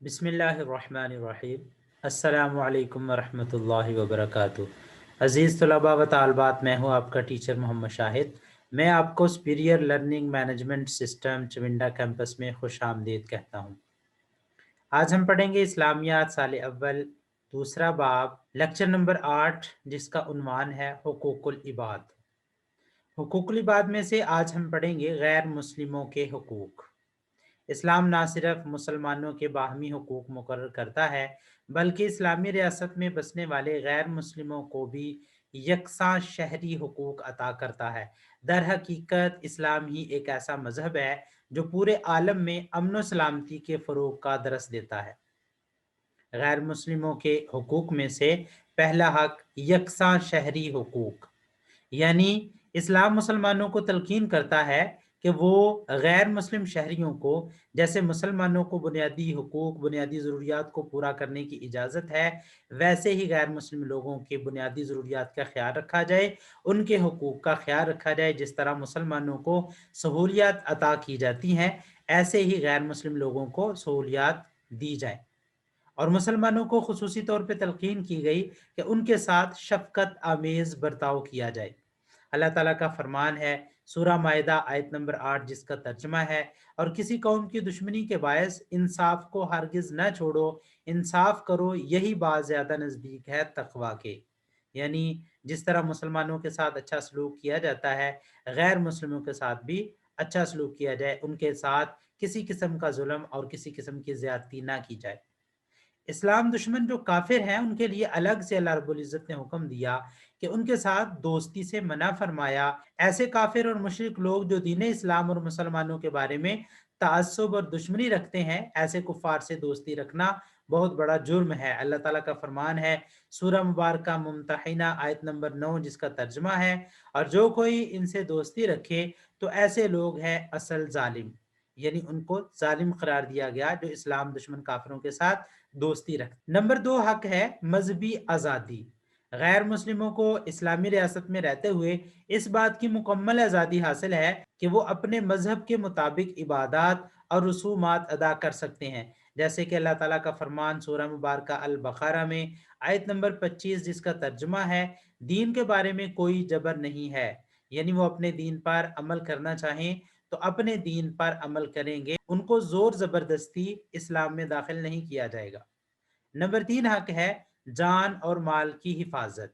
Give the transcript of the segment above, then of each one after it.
بسم اللہ الرحمن الرحیم۔ السلام علیکم ورحمۃ اللہ وبرکاتہ۔ عزیز طلباء و طالبات، میں ہوں آپ کا ٹیچر محمد شاہد۔ میں آپ کو superior learning management system Chonda campus میں خوش آمدید کہتا ہوں۔ آج ہم پڑھیں گے اسلامیات سال اول دوسرا باب، لیکچر نمبر 8، جس کا عنوان ہے حقوق العباد۔ حقوق العباد میں سے آج ہم پڑھیں گے غیر مسلموں کے حقوق۔ اسلام نہ صرف مسلمانوں کے باہمی حقوق مقرر کرتا ہے بلکہ اسلامی ریاست میں بسنے والے غیر مسلموں کو بھی یکساں شہری حقوق عطا کرتا ہے۔ در حقیقت اسلام ہی ایک ایسا مذہب ہے جو پورے عالم میں امن و سلامتی کے فروغ کا درس دیتا ہے۔ غیر مسلموں کے حقوق میں سے پہلا حق یکساں شہری حقوق، یعنی اسلام مسلمانوں کو تلقین کرتا ہے کہ وہ غیر مسلم شہریوں کو جیسے مسلمانوں کو بنیادی حقوق، بنیادی ضروریات کو پورا کرنے کی اجازت ہے، ویسے ہی غیر مسلم لوگوں کے بنیادی ضروریات کا خیال رکھا جائے، ان کے حقوق کا خیال رکھا جائے۔ جس طرح مسلمانوں کو سہولیات عطا کی جاتی ہیں، ایسے ہی غیر مسلم لوگوں کو سہولیات دی جائیں۔ اور مسلمانوں کو خصوصی طور پہ تلقین کی گئی کہ ان کے ساتھ شفقت آمیز برتاؤ کیا جائے۔ اللہ تعالیٰ کا فرمان ہے سورہ مائدہ آیت نمبر 8، جس کا ترجمہ ہے، اور کسی قوم کی دشمنی کے باعث انصاف کو ہرگز نہ چھوڑو، انصاف کرو، یہی بات زیادہ نزدیک ہے تقویٰ کے۔ یعنی جس طرح مسلمانوں کے ساتھ اچھا سلوک کیا جاتا ہے، غیر مسلموں کے ساتھ بھی اچھا سلوک کیا جائے، ان کے ساتھ کسی قسم کا ظلم اور کسی قسم کی زیادتی نہ کی جائے۔ اسلام دشمن جو کافر ہیں ان کے لیے الگ سے اللہ رب العزت نے حکم دیا کہ ان کے ساتھ دوستی سے منع فرمایا۔ ایسے کافر اور مشرک لوگ جو دین اسلام اور مسلمانوں کے بارے میں تعصب اور دشمنی رکھتے ہیں، ایسے کفار سے دوستی رکھنا بہت بڑا جرم ہے۔ اللہ تعالیٰ کا فرمان ہے سورہ مبارکہ ممتحنہ آیت نمبر 9، جس کا ترجمہ ہے، اور جو کوئی ان سے دوستی رکھے تو ایسے لوگ ہیں اصل ظالم، یعنی ان کو ظالم قرار دیا گیا جو اسلام دشمن کافروں کے ساتھ دوستی رکھ۔ نمبر 2 حق ہے مذہبی آزادی۔ غیر مسلموں کو اسلامی ریاست میں رہتے ہوئے اس بات کی مکمل آزادی حاصل ہے کہ وہ اپنے مذہب کے مطابق عبادات اور رسومات ادا کر سکتے ہیں، جیسے کہ اللہ تعالیٰ کا فرمان سورہ مبارکہ البقرہ میں آیت نمبر 25، جس کا ترجمہ ہے، دین کے بارے میں کوئی جبر نہیں ہے، یعنی وہ اپنے دین پر عمل کرنا چاہیں تو اپنے دین پر عمل کریں گے، ان کو زور زبردستی اسلام میں داخل نہیں کیا جائے گا۔ نمبر 3 حق ہے جان اور مال کی حفاظت۔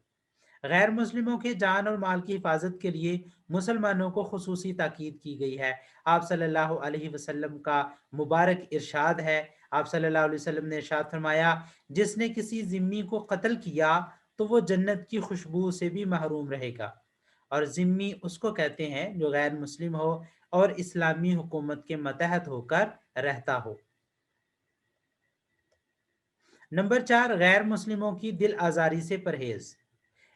غیر مسلموں کے جان اور مال کی حفاظت کے لیے مسلمانوں کو خصوصی تاکید کی گئی ہے۔ آپ صلی اللہ علیہ وسلم کا مبارک ارشاد ہے، آپ صلی اللہ علیہ وسلم نے ارشاد فرمایا، جس نے کسی ذمی کو قتل کیا تو وہ جنت کی خوشبو سے بھی محروم رہے گا۔ اور ذمی اس کو کہتے ہیں جو غیر مسلم ہو اور اسلامی حکومت کے ماتحت ہو کر رہتا ہو۔ نمبر 4 غیر مسلموں کی دل آزاری سے پرہیز۔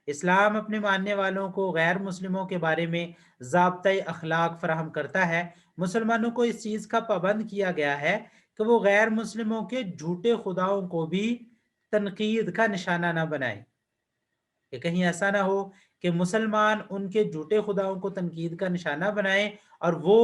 اسلام اپنے ماننے والوں کو غیر مسلموں کے بارے میں ضابطۂ اخلاق فراہم کرتا ہے۔ مسلمانوں کو اس چیز کا پابند کیا گیا ہے کہ وہ غیر مسلموں کے جھوٹے خداؤں کو بھی تنقید کا نشانہ نہ بنائیں، کہ کہیں ایسا نہ ہو کہ مسلمان ان کے جھوٹے خداؤں کو تنقید کا نشانہ بنائیں اور وہ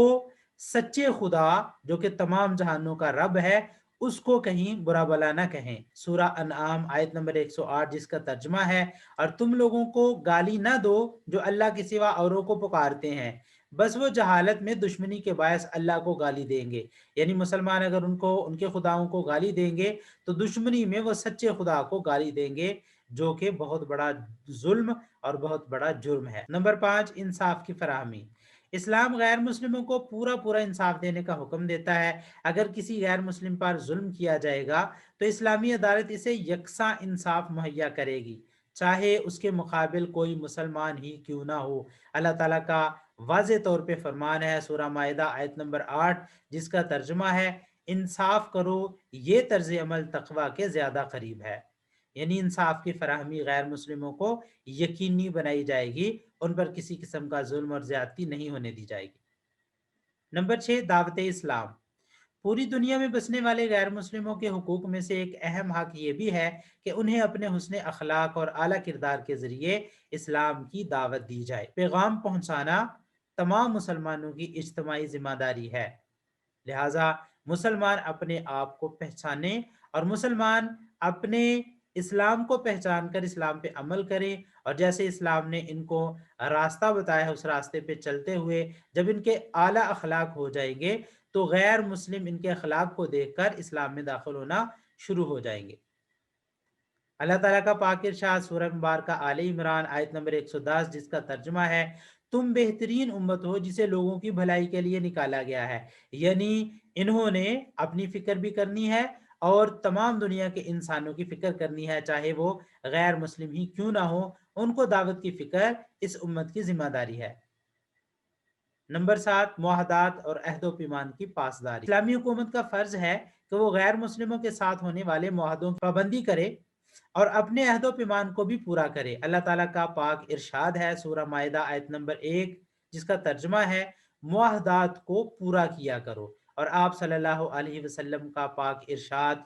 سچے خدا جو کہ تمام جہانوں کا رب ہے اس کو کہیں برا بلا نہ کہیں۔ سورہ انعام آیت نمبر 108، جس کا ترجمہ ہے، اور تم لوگوں کو گالی نہ دو جو اللہ کے سوا اوروں کو پکارتے ہیں، بس وہ جہالت میں دشمنی کے باعث اللہ کو گالی دیں گے۔ یعنی مسلمان اگر ان کے خداؤں کو گالی دیں گے تو دشمنی میں وہ سچے خدا کو گالی دیں گے، جو کہ بہت بڑا ظلم اور بہت بڑا جرم ہے۔ نمبر 5 انصاف کی فراہمی۔ اسلام غیر مسلموں کو پورا انصاف دینے کا حکم دیتا ہے۔ اگر کسی غیر مسلم پر ظلم کیا جائے گا تو اسلامی عدالت اسے یکساں انصاف مہیا کرے گی، چاہے اس کے مقابل کوئی مسلمان ہی کیوں نہ ہو۔ اللہ تعالیٰ کا واضح طور پہ فرمان ہے سورہ مائدہ آیت نمبر 8، جس کا ترجمہ ہے، انصاف کرو، یہ طرز عمل تقویٰ کے زیادہ قریب ہے۔ یعنی انصاف کی فراہمی غیر مسلموں کو یقینی بنائی جائے گی، ان پر کسی قسم کا ظلم اور زیادتی نہیں ہونے دی جائے گی۔ نمبر 6 دعوت اسلام۔ پوری دنیا میں بسنے والے غیر مسلموں کے حقوق میں سے ایک اہم حق یہ بھی ہے کہ انہیں اپنے حسن اخلاق اور اعلیٰ کردار کے ذریعے اسلام کی دعوت دی جائے۔ پیغام پہنچانا تمام مسلمانوں کی اجتماعی ذمہ داری ہے، لہٰذا مسلمان اپنے آپ کو پہچانے اور مسلمان اپنے اسلام کو پہچان کر اسلام پہ عمل کریں، اور جیسے اسلام نے ان کو راستہ بتایا ہے اس راستے پہ چلتے ہوئے جب ان کے اعلیٰ اخلاق ہو جائیں گے تو غیر مسلم ان کے اخلاق کو دیکھ کر اسلام میں داخل ہونا شروع ہو جائیں گے۔ اللہ تعالیٰ کا پاک ارشاد سورہ مبارکہ آل عمران آیت نمبر 110 جس کا ترجمہ ہے تم بہترین امت ہو جسے لوگوں کی بھلائی کے لیے نکالا گیا ہے، یعنی انہوں نے اپنی فکر بھی کرنی ہے اور تمام دنیا کے انسانوں کی فکر کرنی ہے، چاہے وہ غیر مسلم ہی کیوں نہ ہو، ان کو دعوت کی فکر اس امت کی ذمہ داری ہے۔ نمبر 7، معاہدات اور عہد و پیمان کی پاسداری۔ اسلامی حکومت کا فرض ہے کہ وہ غیر مسلموں کے ساتھ ہونے والے معاہدوں کی پابندی کرے اور اپنے عہد و پیمان کو بھی پورا کرے۔ اللہ تعالیٰ کا پاک ارشاد ہے سورہ مائدہ آیت نمبر 1 جس کا ترجمہ ہے معاہدات کو پورا کیا کرو، اور آپ صلی اللہ علیہ وسلم کا پاک ارشاد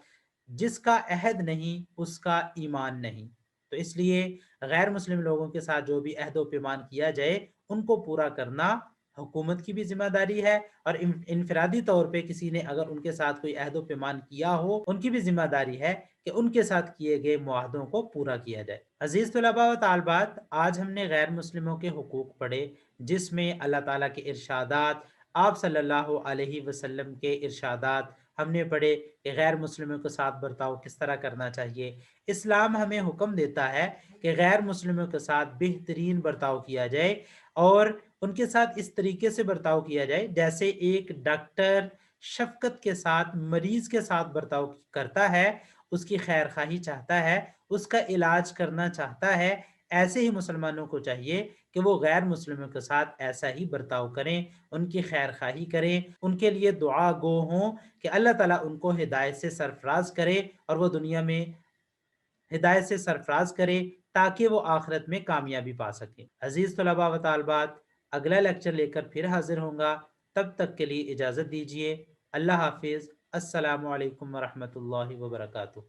جس کا عہد نہیں اس کا ایمان نہیں۔ تو اس لیے غیر مسلم لوگوں کے ساتھ جو بھی عہد و پیمان کیا جائے ان کو پورا کرنا حکومت کی بھی ذمہ داری ہے، اور انفرادی طور پہ کسی نے اگر ان کے ساتھ کوئی عہد و پیمان کیا ہو ان کی بھی ذمہ داری ہے کہ ان کے ساتھ کیے گئے معاہدوں کو پورا کیا جائے۔ عزیز طلباء و طالبات، آج ہم نے غیر مسلموں کے حقوق پڑھے جس میں اللہ تعالیٰ کے ارشادات، آپ صلی اللہ علیہ وسلم کے ارشادات ہم نے پڑھے کہ غیر مسلموں کے ساتھ برتاؤ کس طرح کرنا چاہیے۔ اسلام ہمیں حکم دیتا ہے کہ غیر مسلموں کے ساتھ بہترین برتاؤ کیا جائے، اور ان کے ساتھ اس طریقے سے برتاؤ کیا جائے جیسے ایک ڈاکٹر شفقت کے ساتھ مریض کے ساتھ برتاؤ کرتا ہے، اس کی خیر خواہی چاہتا ہے، اس کا علاج کرنا چاہتا ہے، ایسے ہی مسلمانوں کو چاہیے کہ وہ غیر مسلموں کے ساتھ ایسا ہی برتاؤ کریں، ان کی خیر خواہی کریں، ان کے لیے دعا گو ہوں کہ اللہ تعالیٰ ان کو ہدایت سے سرفراز کرے اور وہ دنیا میں ہدایت سے سرفراز کرے تاکہ وہ آخرت میں کامیابی پا سکے۔ عزیز طلباء و طالبات، اگلا لیکچر لے کر پھر حاضر ہوں گا، تب تک کے لیے اجازت دیجیے۔ اللہ حافظ۔ السلام علیکم ورحمۃ اللہ وبرکاتہ۔